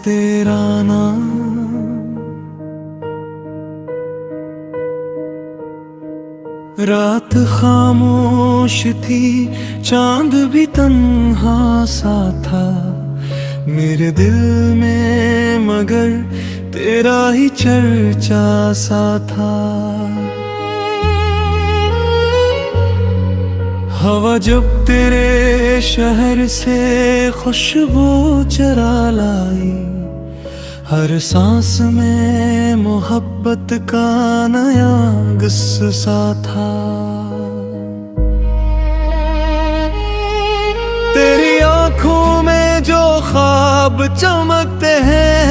तेरा नाम। रात खामोश थी, चांद भी तन्हा सा था मेरे दिल में, मगर तेरा ही चर्चा सा था। हवा जब तेरे शहर से खुशबू चरा लाई, हर सांस में मोहब्बत का नया गुस्सा था। तेरी आंखों में जो ख्वाब चमकते हैं,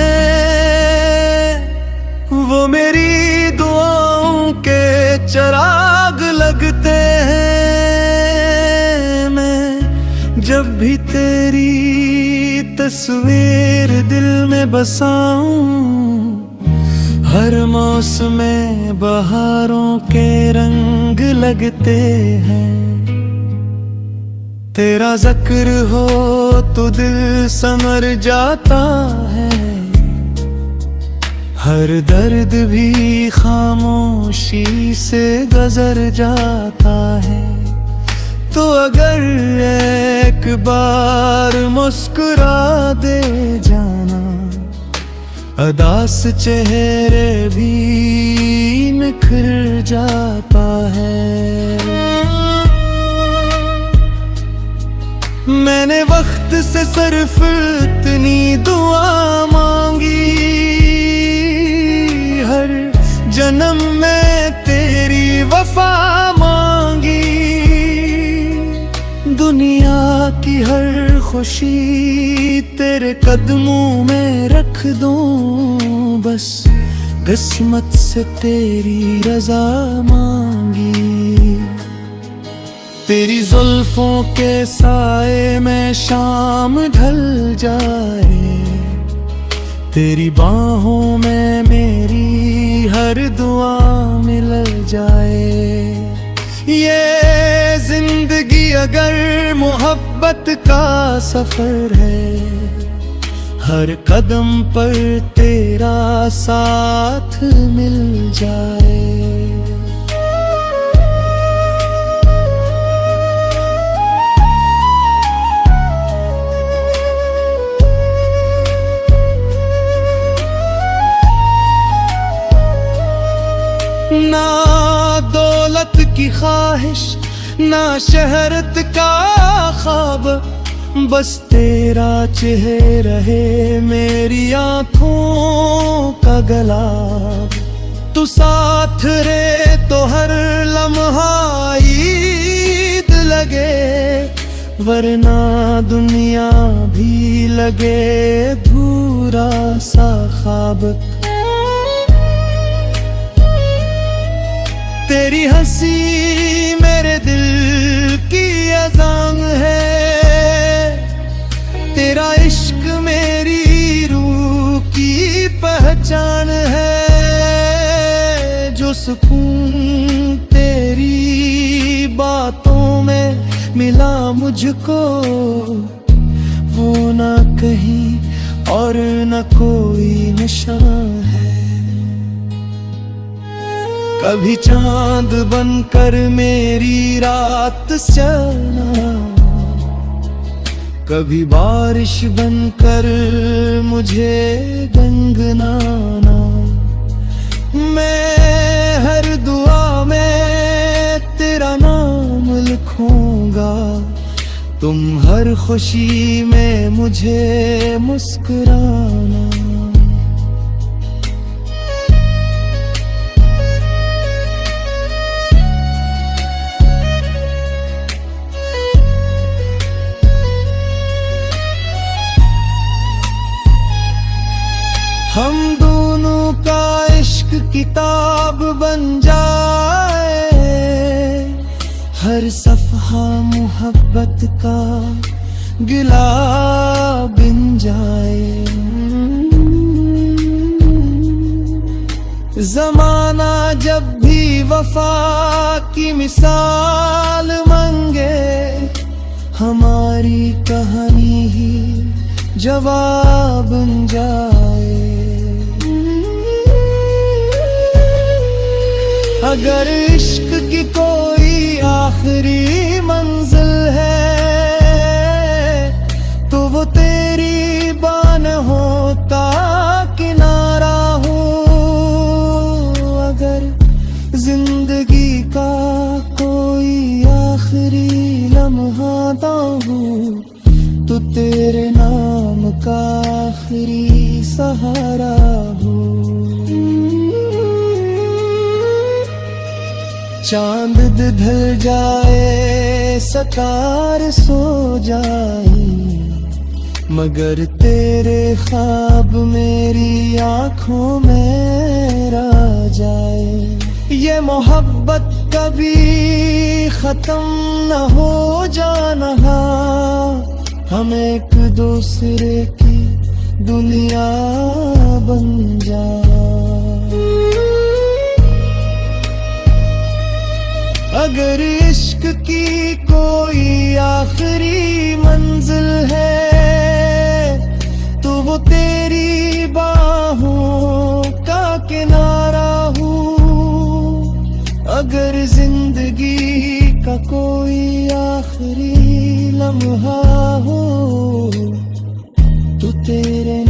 वो मेरी दुआओं के चिराग लगते हैं। मैं जब भी तेरी तस्वीर दिल में बसाऊं, हर मौसम में बहारों के रंग लगते हैं। तेरा जिक्र हो तो दिल संवर जाता है, हर दर्द भी खामोशी से गुजर जाता है। तो अगर एक बार मुस्कुरा दे जाना, अदास चेहरे भी निखर जाता है। मैंने वक्त से सिर्फ इतनी दुआ मांगी, हर जन्म में तेरी वफा मांगी। दुनिया की हर खुशी तेरे कदमों में रख दूं, बस किस्मत से तेरी रजा मांगी। तेरी जुल्फों के साए में शाम ढल जाए, तेरी बाहों में मेरी हर दुआ मिल जाए। ये जिंदगी अगर मोहब्बत का सफर है, हर कदम पर तेरा साथ मिल जाए। ना दौलत की ख्वाहिश, ना शहरत का ख्वाब, बस तेरा चेहरा है मेरी आँखों का गुलाब। तू साथ रहे तो हर लम्हा ईद लगे, वरना दुनिया भी लगे भूरा सा ख्वाब। तेरी हंसी मेरे दिल की अज़ान है, तेरा इश्क मेरी रूह की पहचान है। जो सुकून तेरी बातों में मिला मुझको, वो ना कहीं और न कोई निशान है। कभी चांद बनकर मेरी रात चलना, कभी बारिश बनकर मुझे गंगनाना। मैं हर दुआ में तेरा नाम लिखूंगा, तुम हर खुशी में मुझे मुस्कुराना। हम दोनों का इश्क किताब बन जाए, हर सफ़हा मोहब्बत का गिला बिन जाए। ज़माना जब भी वफ़ा की मिसाल मांगे, हमारी कहानी ही जवाब बन जाए। अगर इश्क की कोई आखिरी मंजिल है तो वो तेरी बान होता किनारा हो। अगर जिंदगी का कोई आखिरी लम्हा हो तो तेरे नाम का आखिरी सहारा हो। चांद ढल जाए सितारे सो जाए मगर तेरे ख्वाब मेरी आंखों में रह जाए। ये मोहब्बत कभी खत्म न हो जाना, हम एक दूसरे की दुनिया बन जाए। अगर इश्क की कोई आखिरी मंजिल है तो वो तेरी बाहों का किनारा हो। अगर जिंदगी का कोई आखिरी लम्हा हो तो तेरे